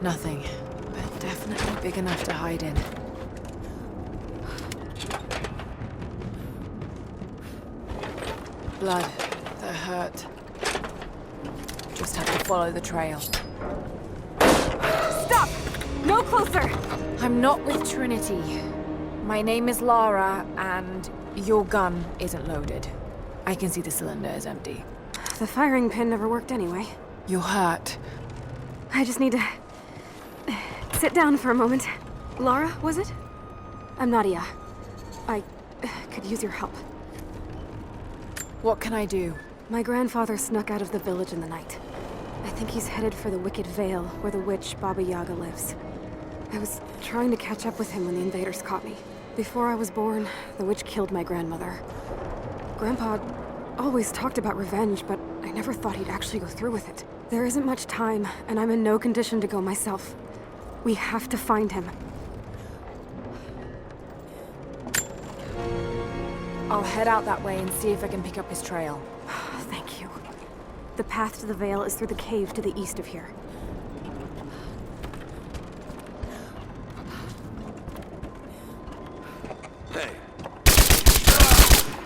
Nothing, but definitely big enough to hide in. Blood. That hurt. Just have to follow the trail. Stop! No closer! I'm not with Trinity. My name is Lara, and your gun isn't loaded. I can see the cylinder is empty. The firing pin never worked anyway. You're hurt. I just need to... sit down for a moment. Lara, was it? I'm Nadia. I could use your help. What can I do? My grandfather snuck out of the village in the night. I think he's headed for the Wicked Vale, where the witch Baba Yaga lives. I was trying to catch up with him when the invaders caught me. Before I was born, the witch killed my grandmother. Grandpa always talked about revenge, but I never thought he'd actually go through with it. There isn't much time, and I'm in no condition to go myself. We have to find him. I'll head out that way and see if I can pick up his trail. Thank you. The path to the Vale is through the cave to the east of here. Hey.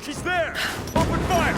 She's there! Open fire!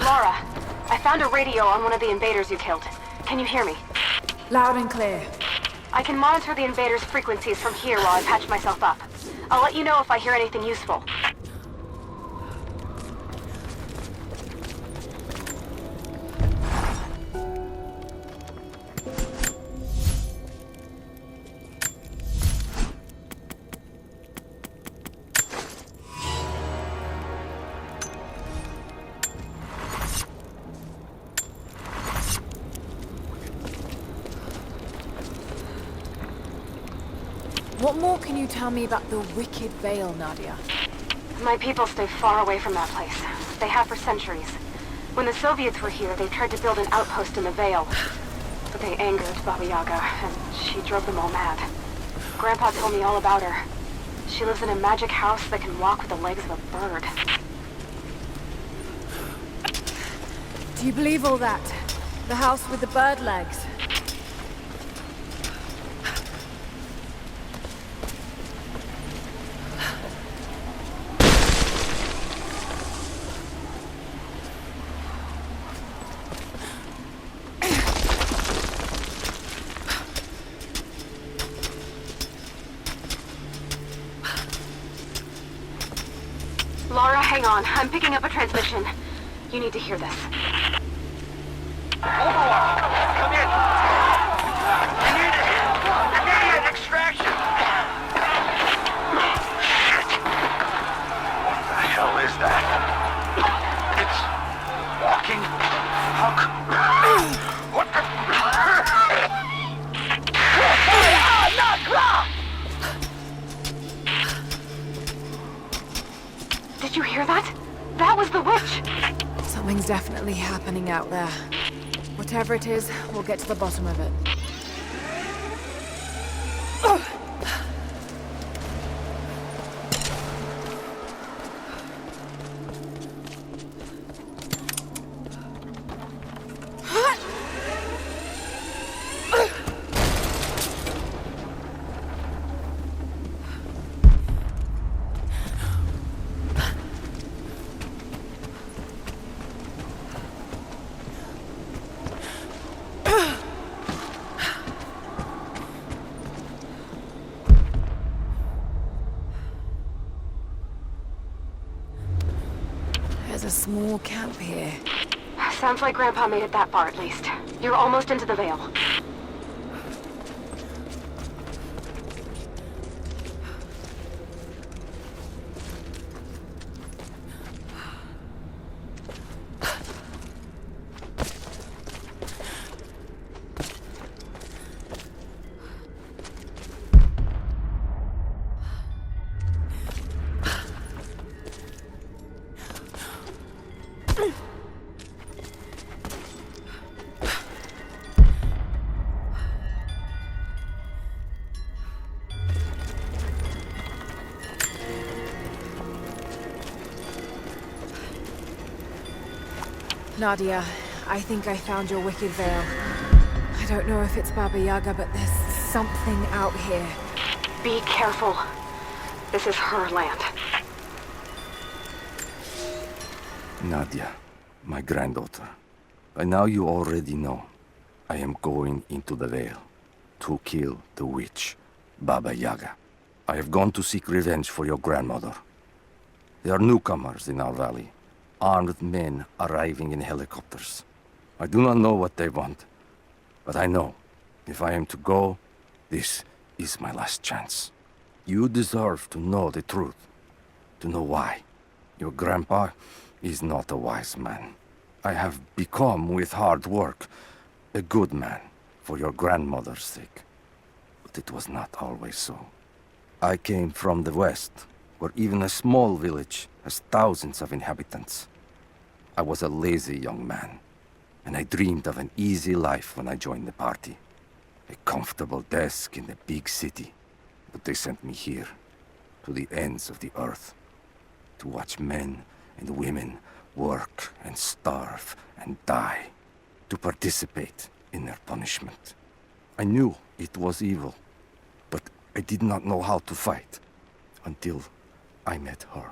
Lara, I found a radio on one of the invaders you killed. Can you hear me? Loud and clear. I can monitor the invaders' frequencies from here while I patch myself up. I'll let you know if I hear anything useful. What more can you tell me about the Wicked Vale, Nadia? My people stay far away from that place. They have for centuries. When the Soviets were here, they tried to build an outpost in the Vale. But they angered Baba Yaga, and she drove them all mad. Grandpa told me all about her. She lives in a magic house that can walk with the legs of a bird. Do you believe all that? The house with the bird legs? Lara, hang on. I'm picking up a transmission. You need to hear this. Overwatch! Come in! I need it! Immediate extraction! Shit! What the hell is that? It's walking? How what the... Did you hear that? That was the witch! Something's definitely happening out there. Whatever it is, we'll get to the bottom of it. small camp here. Sounds like Grandpa made it that far at least. You're almost into the Vale. Nadia, I think I found your wicked veil. I don't know if it's Baba Yaga, but there's something out here. Be careful. This is her land. Nadia, my granddaughter. By now you already know. I am going into the Vale to kill the witch, Baba Yaga. I have gone to seek revenge for your grandmother. There are newcomers in our valley. Armed men arriving in helicopters. I do not know what they want, but I know if I am to go, this is my last chance. You deserve to know the truth, to know why. Your grandpa is not a wise man. I have become, with hard work, a good man for your grandmother's sake. But it was not always so. I came from the west, where even a small village has thousands of inhabitants. I was a lazy young man, and I dreamed of an easy life when I joined the party. A comfortable desk in the big city. But they sent me here, to the ends of the earth, to watch men and women work and starve and die, to participate in their punishment. I knew it was evil, but I did not know how to fight until I met her.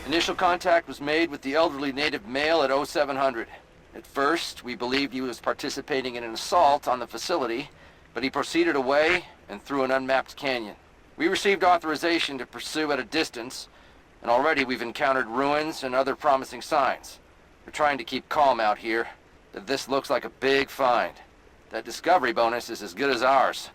Initial contact was made with the elderly native male at 0700. At first, we believed he was participating in an assault on the facility, but he proceeded away and through an unmapped canyon. We received authorization to pursue at a distance, and already we've encountered ruins and other promising signs. We're trying to keep calm out here, but this looks like a big find. That discovery bonus is as good as ours.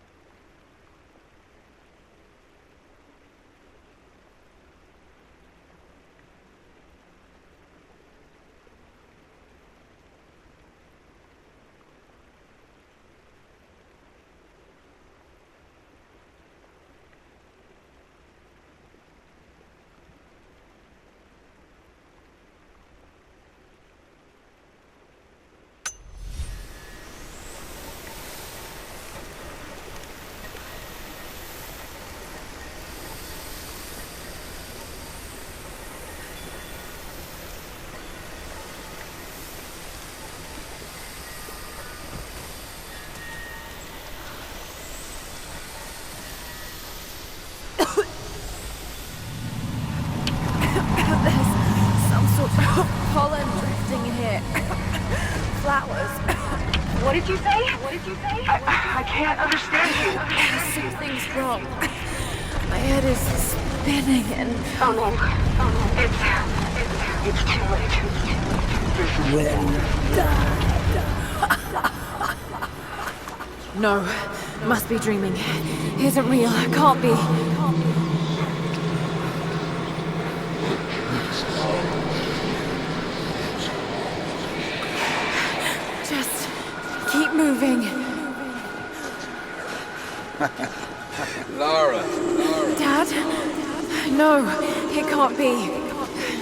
Pollen drifting in here. Flowers. What did you say? What did you say? I can't understand you. Something's wrong. My head is spinning and... Oh no. It's too late. No, must be dreaming. Isn't real, can't be. Just keep moving. Lara. Dad? No, it can't be.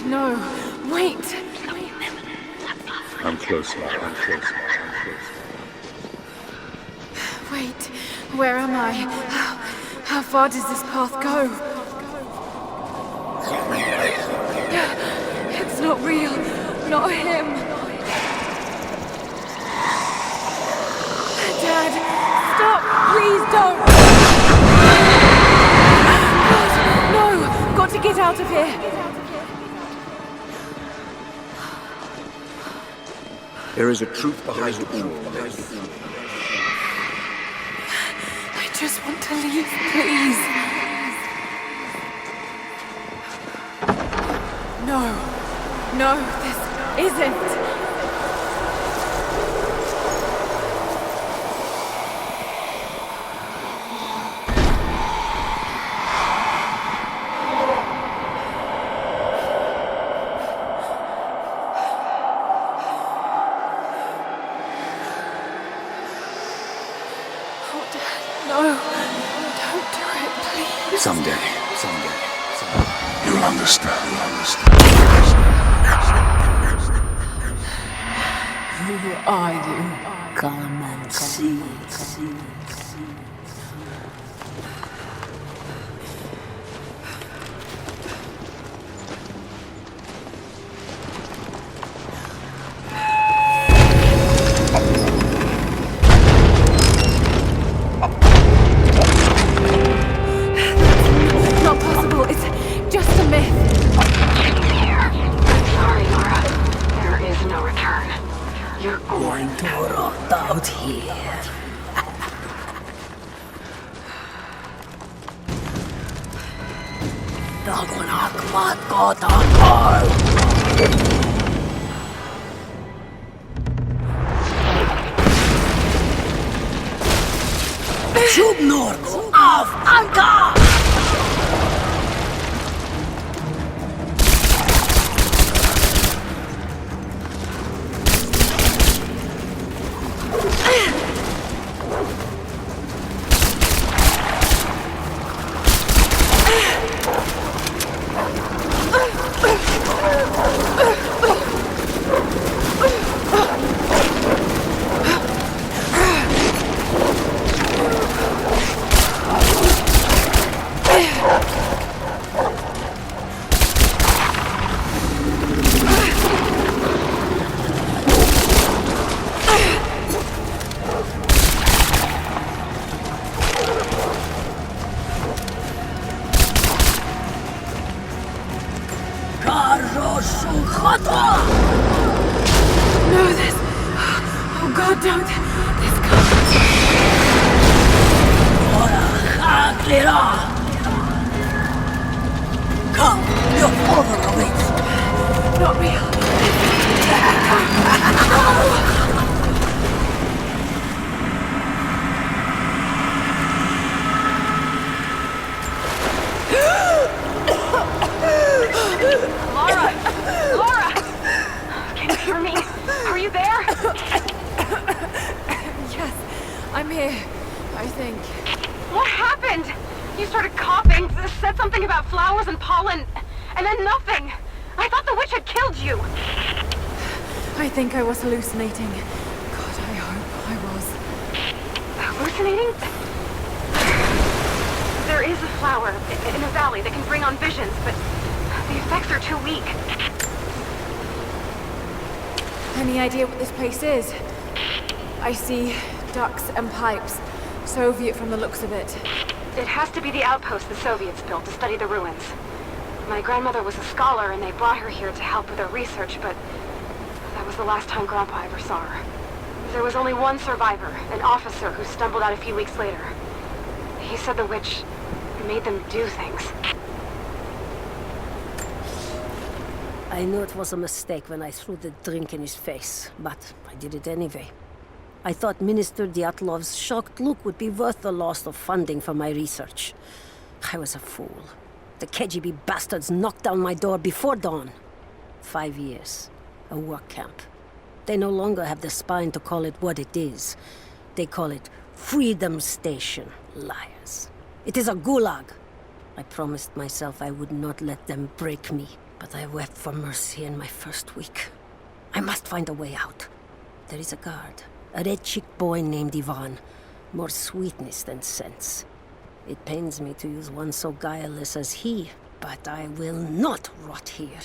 No, wait. I'm close, Lara. I'm close. Wait, where am I? How far does this path go? It's not real. Not him. Dad, stop! Please don't! God, no! Got to get out of here! There is a truth behind all this. I just want to leave, please. No, this isn't. Oh, Dad, no. Don't do it, please. Someday. You'll understand. Who are you? Come and see. Not possible. It's just a myth. Sorry, Laura. There is no return. You're Going to rot out here. Dagonak matkotakol! Subnorgo av Anka! No, this... Oh, God, don't. This can't... Come, your father awaits. Not real. Laura! Can you hear me? Are you there? Yes, I'm here, I think. What happened? You started coughing, said something about flowers and pollen, and then nothing. I thought the witch had killed you. I think I was hallucinating. God, I hope I was. Hallucinating? There is a flower in the valley that can bring on visions, but the effects are too weak. Any idea what this place is? I see ducts and pipes. Soviet from the looks of it. It has to be the outpost the Soviets built to study the ruins. My grandmother was a scholar and they brought her here to help with her research, but that was the last time Grandpa ever saw her. There was only one survivor, an officer who stumbled out a few weeks later. He said the witch I made them do things. I knew it was a mistake when I threw the drink in his face, but I did it anyway. I thought Minister Dyatlov's shocked look would be worth the loss of funding for my research. I was a fool. The KGB bastards knocked down my door before dawn. 5 years. A work camp. They no longer have the spine to call it what it is. They call it Freedom Station. Liars. It is a gulag. I promised myself I would not let them break me, but I wept for mercy in my first week. I must find a way out. There is a guard. A red-cheeked boy named Ivan. More sweetness than sense. It pains me to use one so guileless as he, but I will not rot here.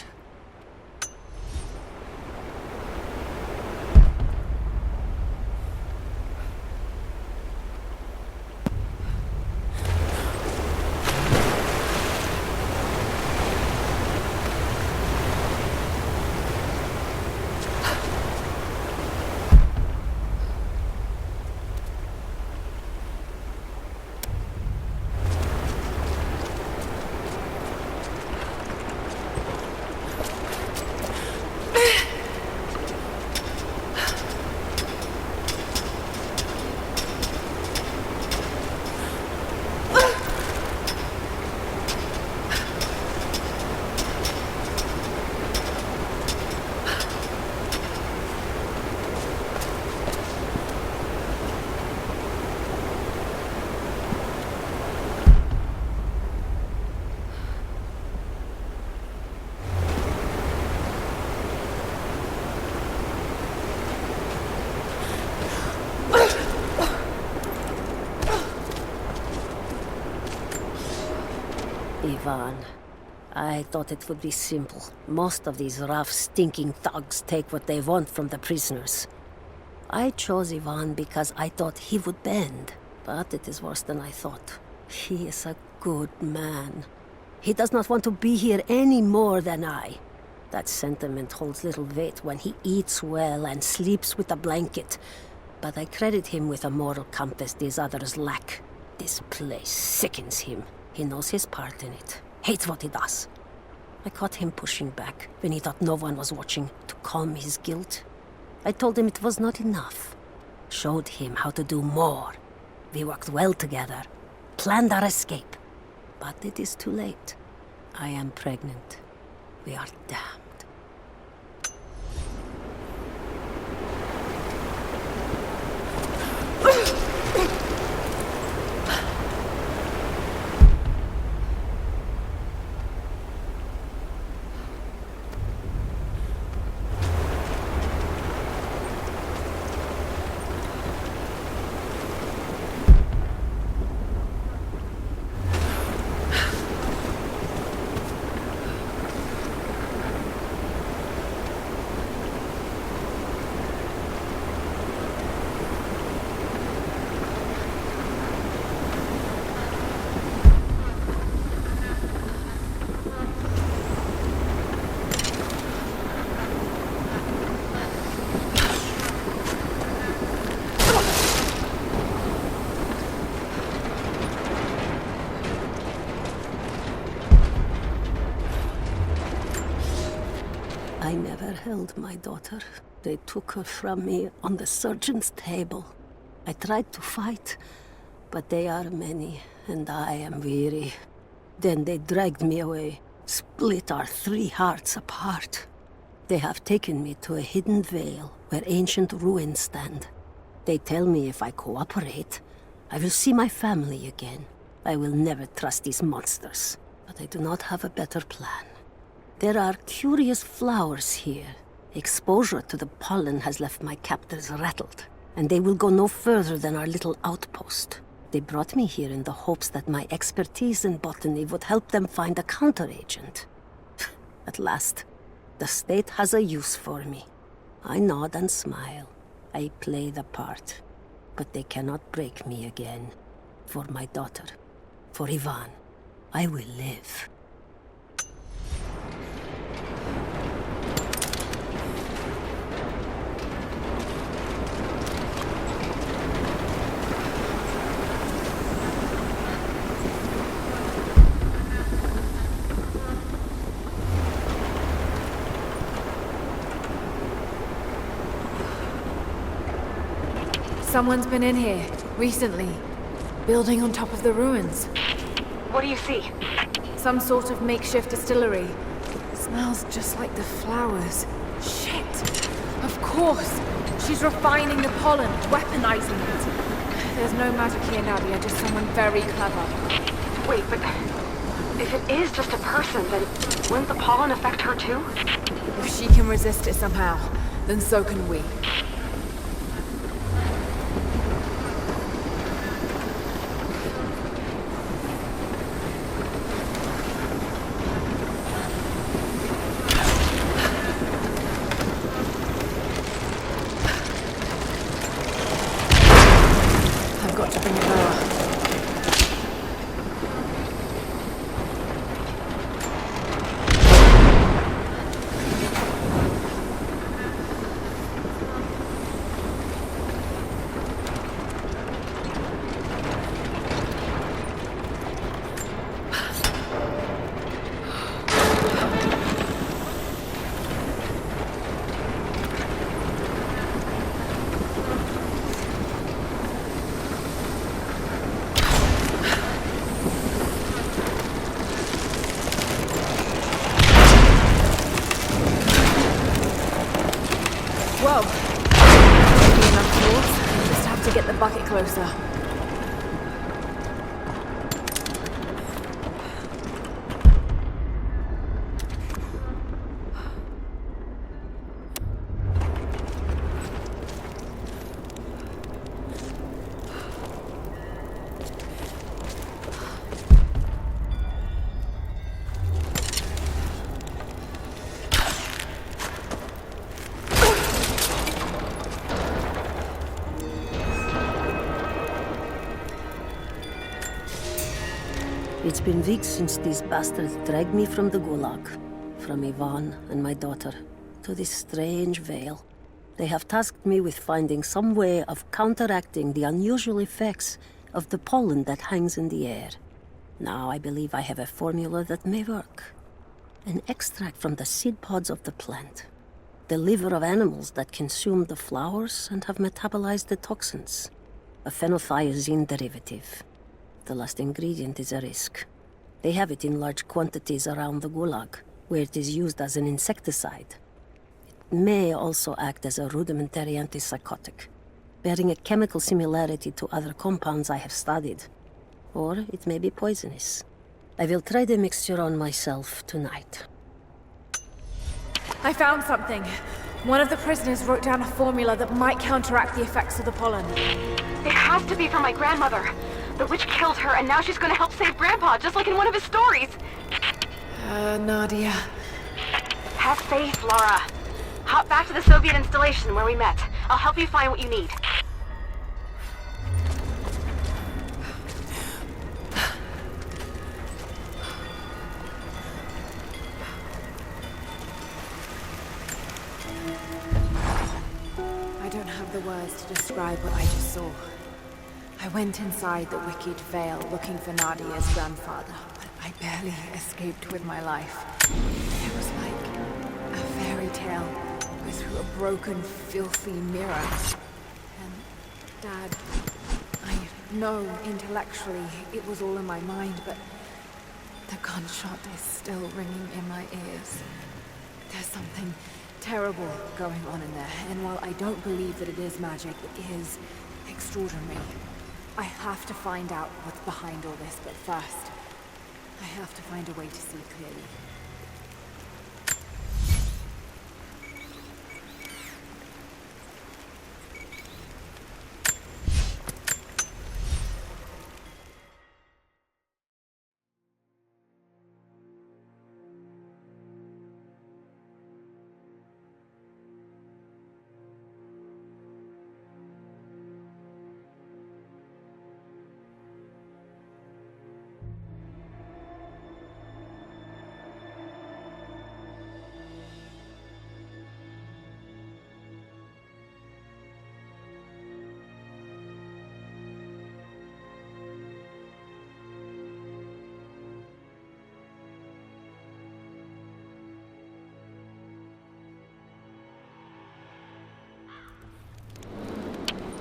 Ivan. I thought it would be simple. Most of these rough, stinking thugs take what they want from the prisoners. I chose Ivan because I thought he would bend. But it is worse than I thought. He is a good man. He does not want to be here any more than I. That sentiment holds little weight when he eats well and sleeps with a blanket. But I credit him with a moral compass these others lack. This place sickens him. He knows his part in it. Hates what he does. I caught him pushing back when he thought no one was watching to calm his guilt. I told him it was not enough. Showed him how to do more. We worked well together. Planned our escape. But it is too late. I am pregnant. We are damned. I never held my daughter. They took her from me on the surgeon's table. I tried to fight, but they are many, and I am weary. Then they dragged me away, split our 3 hearts apart. They have taken me to a hidden vale where ancient ruins stand. They tell me if I cooperate, I will see my family again. I will never trust these monsters, but I do not have a better plan. There are curious flowers here. Exposure to the pollen has left my captors rattled, and they will go no further than our little outpost. They brought me here in the hopes that my expertise in botany would help them find a counteragent. At last, the state has a use for me. I nod and smile. I play the part. But they cannot break me again. For my daughter, for Ivan, I will live. Someone's been in here, recently. Building on top of the ruins. What do you see? Some sort of makeshift distillery. Smells just like the flowers. Shit! Of course! She's refining the pollen, weaponizing it. There's no magic here, Nadia, just someone very clever. Wait, but if it is just a person, then wouldn't the pollen affect her too? If she can resist it somehow, then so can we. I've got to bring it lower. Whoa! Maybe enough tools. Just have to get the bucket closer. It's been weeks since these bastards dragged me from the Gulag, from Ivan and my daughter, to this strange veil. They have tasked me with finding some way of counteracting the unusual effects of the pollen that hangs in the air. Now I believe I have a formula that may work. An extract from the seed pods of the plant. The liver of animals that consumed the flowers and have metabolized the toxins. A phenothiazine derivative. The last ingredient is a risk. They have it in large quantities around the Gulag, where it is used as an insecticide. It may also act as a rudimentary antipsychotic, bearing a chemical similarity to other compounds I have studied. Or it may be poisonous. I will try the mixture on myself tonight. I found something. One of the prisoners wrote down a formula that might counteract the effects of the pollen. It has to be from my grandmother. The witch killed her, and now she's gonna help save Grandpa, just like in one of his stories. Nadia. Have faith, Laura. Hop back to the Soviet installation where we met. I'll help you find what you need. I don't have the words to describe what I just saw. I went inside the wicked veil looking for Nadia's grandfather, but I barely escaped with my life. It was like a fairy tale, but through a broken, filthy mirror. And Dad, I know intellectually it was all in my mind, but the gunshot is still ringing in my ears. There's something terrible going on in there, and while I don't believe that it is magic, it is extraordinary. I have to find out what's behind all this, but first, I have to find a way to see clearly.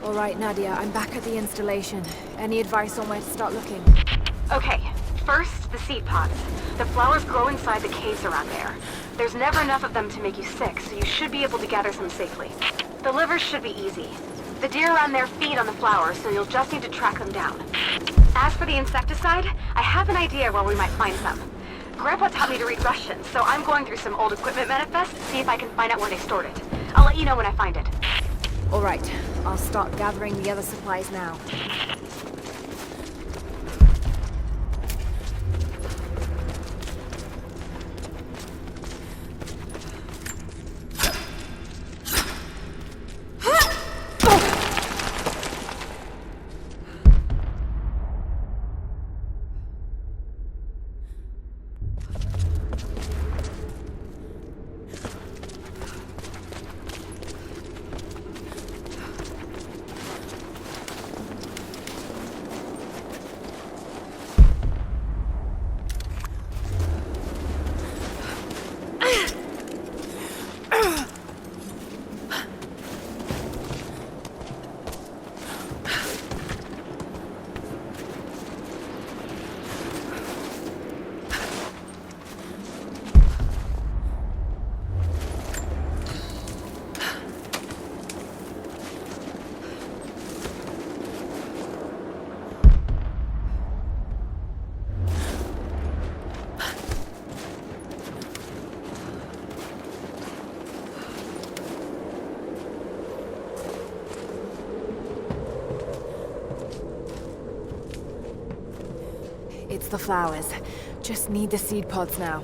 All right, Nadia, I'm back at the installation. Any advice on where to start looking? Okay, first, the seed pods. The flowers grow inside the caves around there. There's never enough of them to make you sick, so you should be able to gather some safely. The livers should be easy. The deer around there feed on the flowers, so you'll just need to track them down. As for the insecticide, I have an idea where we might find some. Grandpa taught me to read Russian, so I'm going through some old equipment manifests to see if I can find out where they stored it. I'll let you know when I find it. All right, I'll start gathering the other supplies now. It's the flowers. Just need the seed pods now.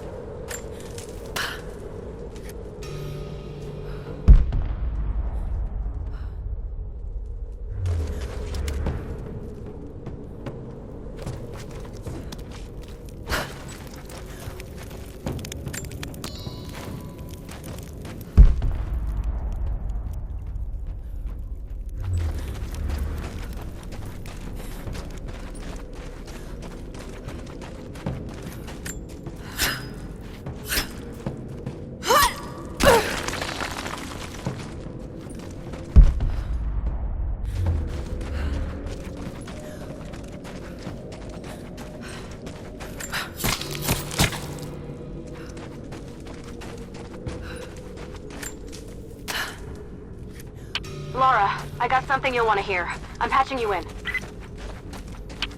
Laura, I got something you'll want to hear. I'm patching you in.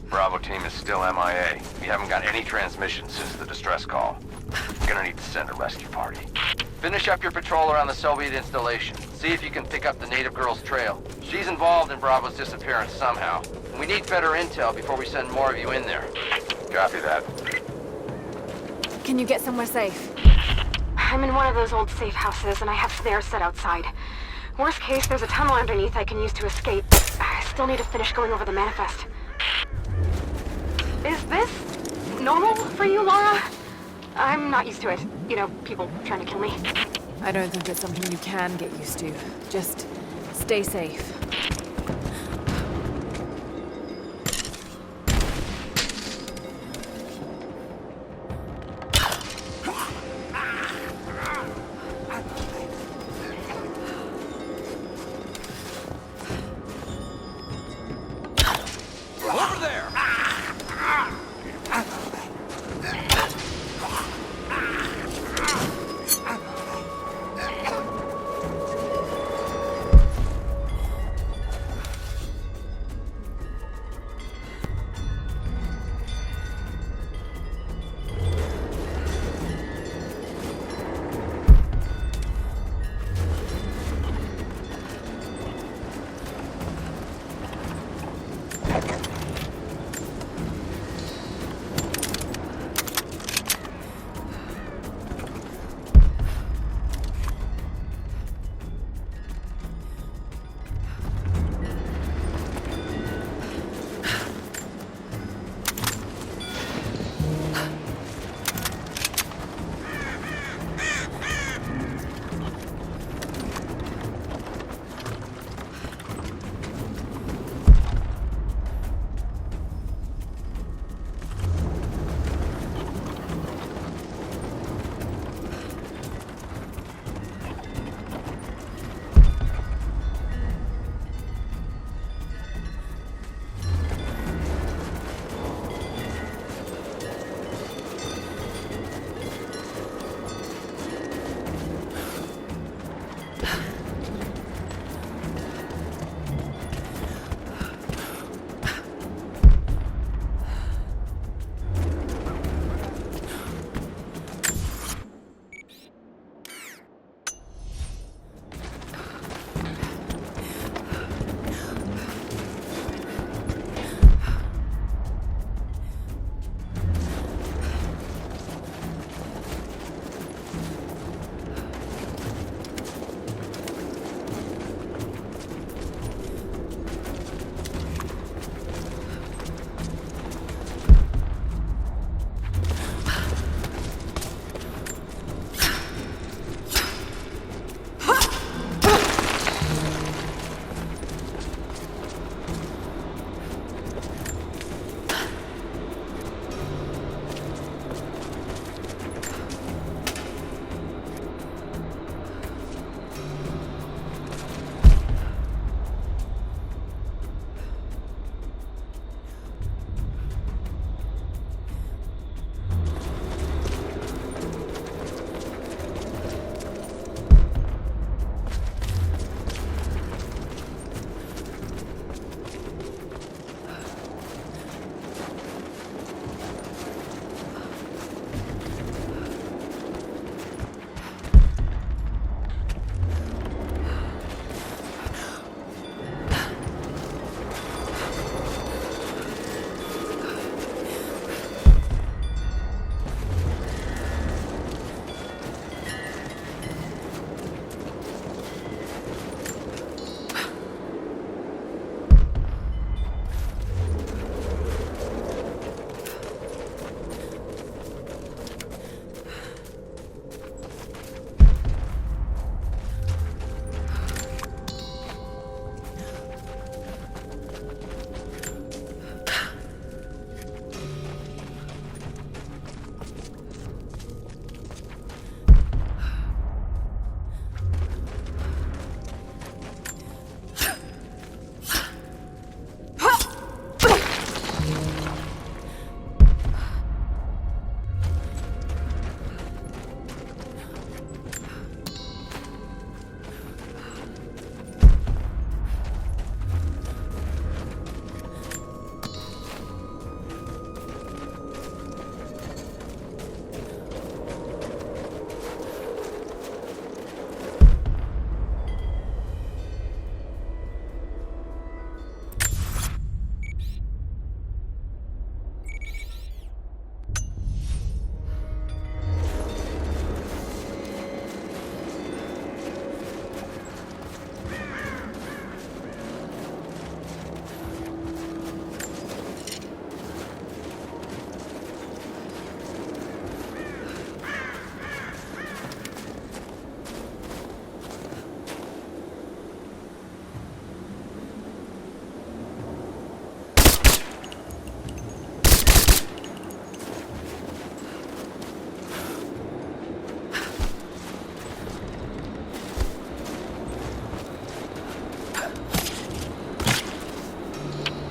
Bravo team is still MIA. We haven't got any transmissions since the distress call. We're gonna need to send a rescue party. Finish up your patrol around the Soviet installation. See if you can pick up the native girl's trail. She's involved in Bravo's disappearance somehow. And we need better intel before we send more of you in there. Copy that. Can you get somewhere safe? I'm in one of those old safe houses, and I have snares set outside. Worst case, there's a tunnel underneath I can use to escape. I still need to finish going over the manifest. Is this normal for you, Laura? I'm not used to it. You know, people trying to kill me. I don't think it's something you can get used to. Just stay safe. Over there!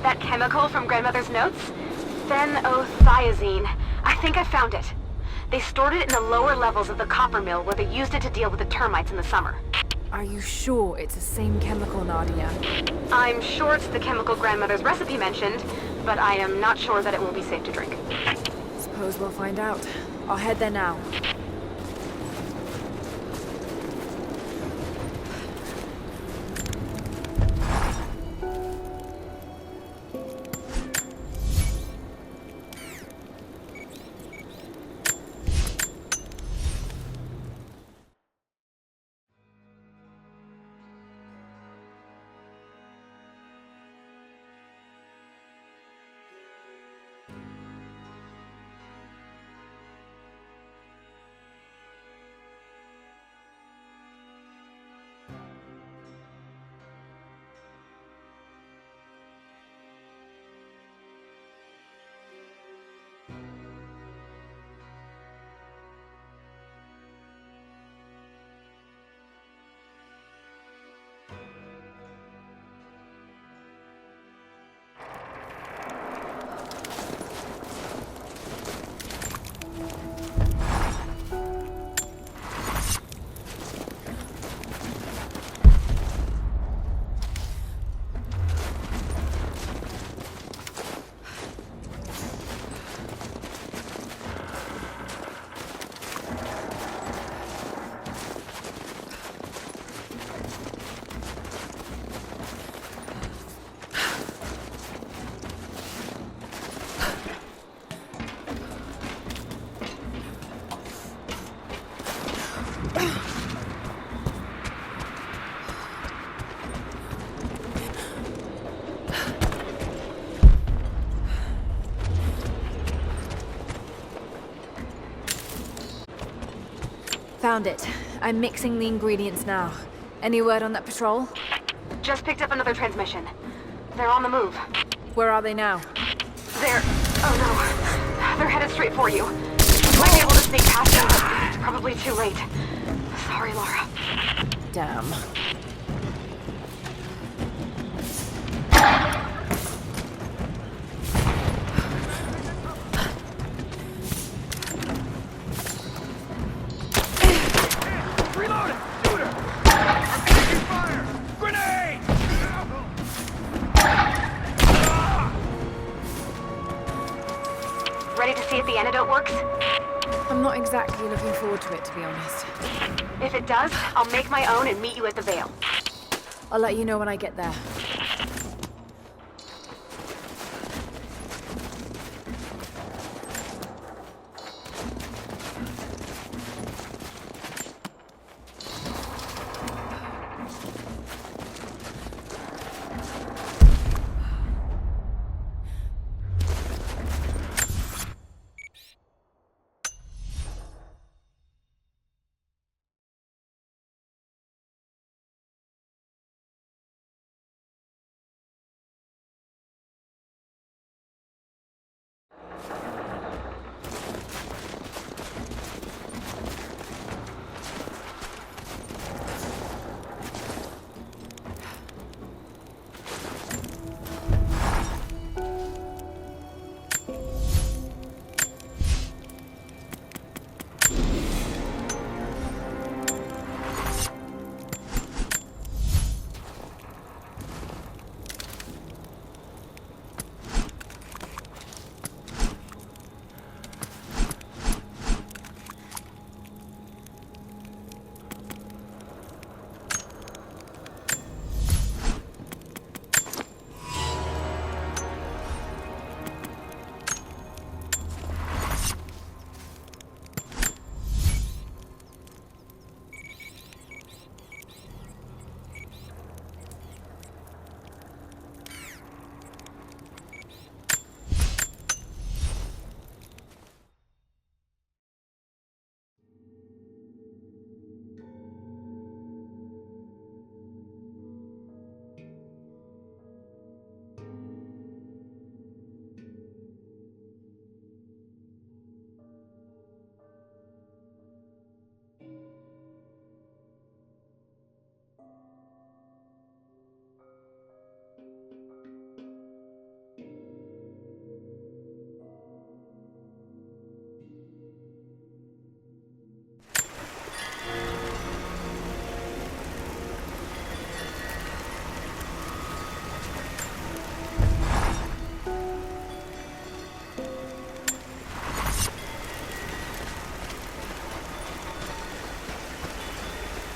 That chemical from Grandmother's notes? Phenothiazine. I think I found it. They stored it in the lower levels of the copper mill where they used it to deal with the termites in the summer. Are you sure it's the same chemical, Nadia? I'm sure it's the chemical Grandmother's recipe mentioned, but I am not sure that it will be safe to drink. Suppose we'll find out. I'll head there now. Found it. I'm mixing the ingredients now. Any word on that patrol? Just picked up another transmission. They're on the move. Where are they now? They're... oh no. They're headed straight for you. Might be able to sneak past them, but it's probably too late. Sorry, Laura. Damn. Reloading! Shooter! I'm taking fire! Grenade! Ready to see if the antidote works? I'm not exactly looking forward to it, to be honest. If it does, I'll make my own and meet you at the Vale. I'll let you know when I get there.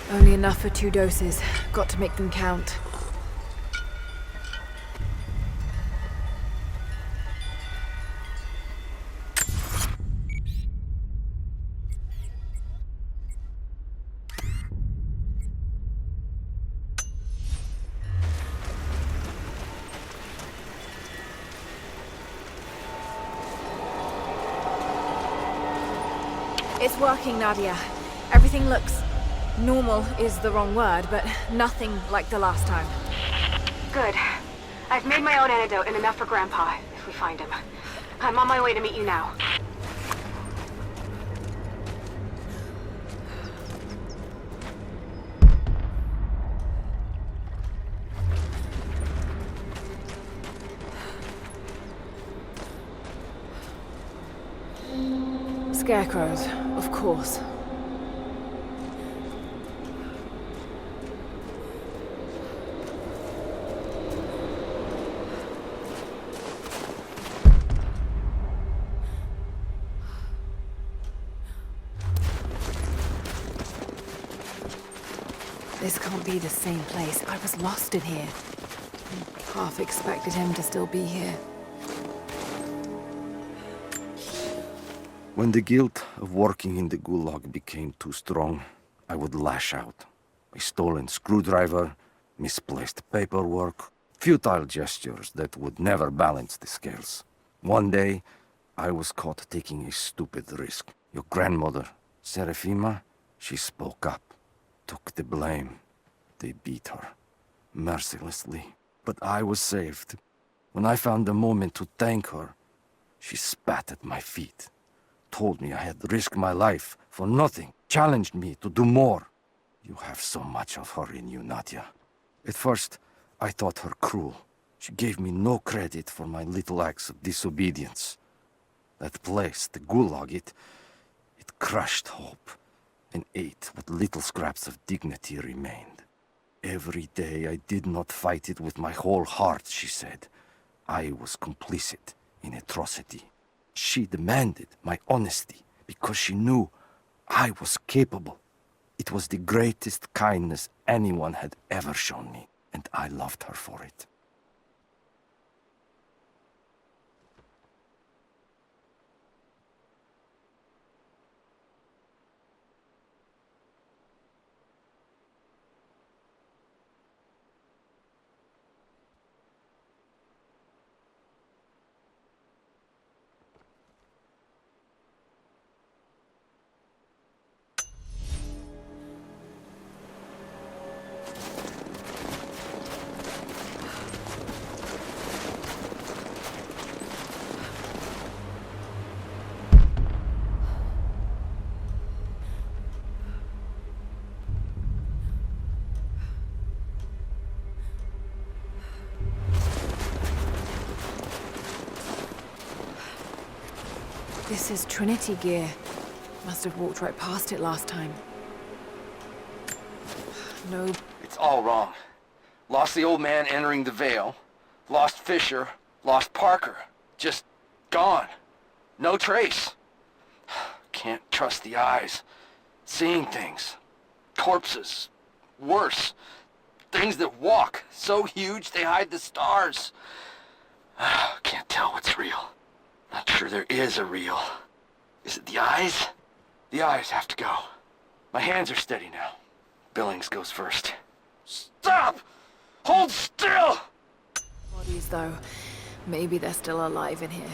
Only enough for 2 doses. Got to make them count. It's working, Nadia. Everything looks... normal is the wrong word, but nothing like the last time. Good. I've made my own antidote and enough for Grandpa, if we find him. I'm on my way to meet you now. Scarecrows, of course. This can't be the same place. I was lost in here. Half expected him to still be here. When the guilt of working in the gulag became too strong, I would lash out. A stolen screwdriver, misplaced paperwork, futile gestures that would never balance the scales. One day, I was caught taking a stupid risk. Your grandmother, Serafima, She spoke up, took the blame. They beat her, mercilessly. But I was saved. When I found a moment to thank her, she spat at my feet, told me I had risked my life for nothing, challenged me to do more. You have so much of her in you, Nadia. At first, I thought her cruel. She gave me no credit for my little acts of disobedience. That place, the Gulag, it crushed hope and ate what little scraps of dignity remained. Every day I did not fight it with my whole heart, she said. I was complicit in atrocity. She demanded my honesty because she knew I was capable. It was the greatest kindness anyone had ever shown me, and I loved her for it. This is Trinity gear. Must have walked right past it last time. No. It's all wrong. Lost the old man entering the Vale. Lost Fisher. Lost Parker. Just gone. No trace. Can't trust the eyes. Seeing things. Corpses. Worse. Things that walk. So huge they hide the stars. Can't tell what's real. Not sure there is a real. Is it the eyes? The eyes have to go. My hands are steady now. Billings goes first. Stop! Hold still! Bodies, though. Maybe they're still alive in here.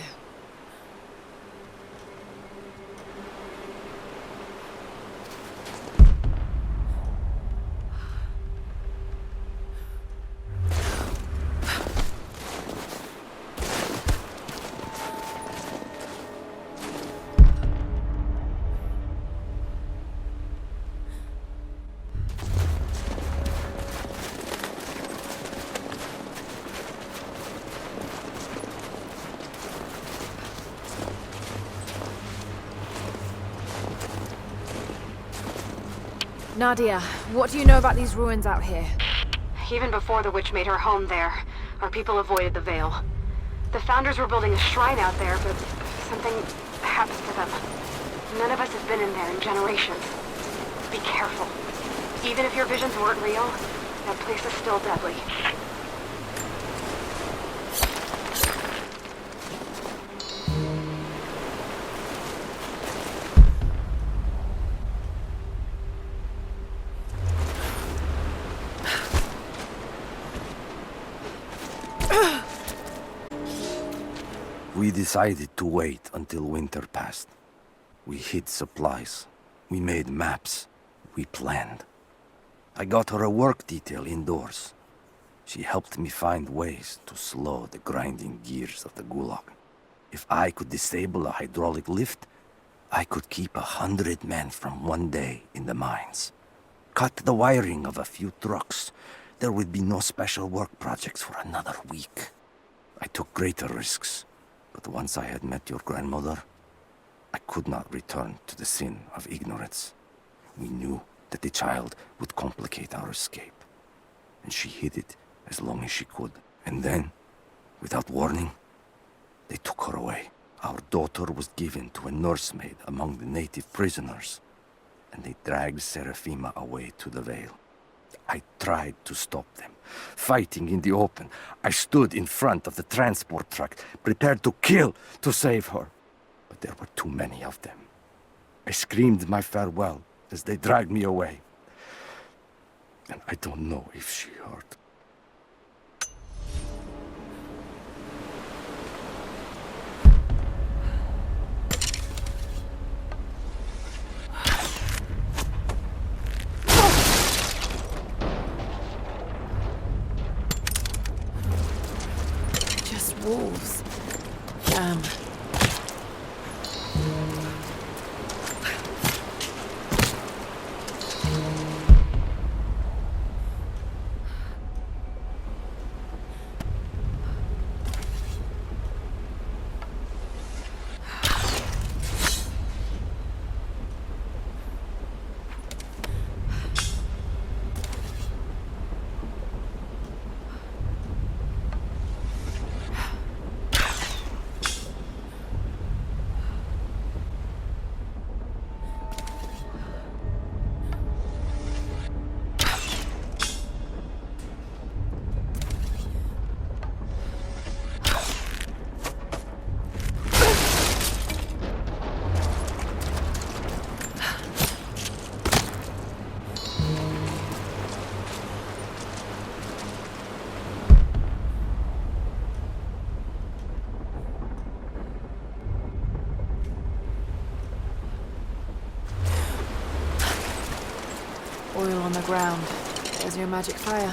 Nadia, what do you know about these ruins out here? Even before the witch made her home there, our people avoided the Vale. The Founders were building a shrine out there, but something happened to them. None of us have been in there in generations. Be careful. Even if your visions weren't real, that place is still deadly. We decided to wait until winter passed. We hid supplies. We made maps. We planned. I got her a work detail indoors. She helped me find ways to slow the grinding gears of the Gulag. If I could disable a hydraulic lift, I could keep 100 men from one day in the mines. Cut the wiring of a few trucks. There would be no special work projects for another week. I took greater risks. But once I had met your grandmother, I could not return to the sin of ignorance. We knew that the child would complicate our escape, and she hid it as long as she could. And then, without warning, they took her away. Our daughter was given to a nursemaid among the native prisoners, and they dragged Seraphima away to the Vale. I tried to stop them, fighting in the open. I stood in front of the transport truck, prepared to kill to save her. But there were too many of them. I screamed my farewell as they dragged me away. And I don't know if she heard. Wolves. Damn. Oil on the ground. There's your magic fire.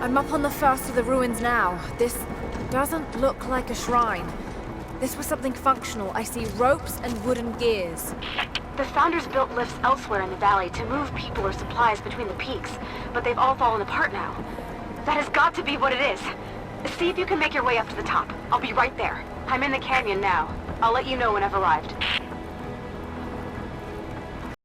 I'm up on the first of the ruins now. This doesn't look like a shrine. This was something functional. I see ropes and wooden gears. The Founders built lifts elsewhere in the valley to move people or supplies between the peaks, but they've all fallen apart now. That has got to be what it is. See if you can make your way up to the top. I'll be right there. I'm in the canyon now. I'll let you know when I've arrived.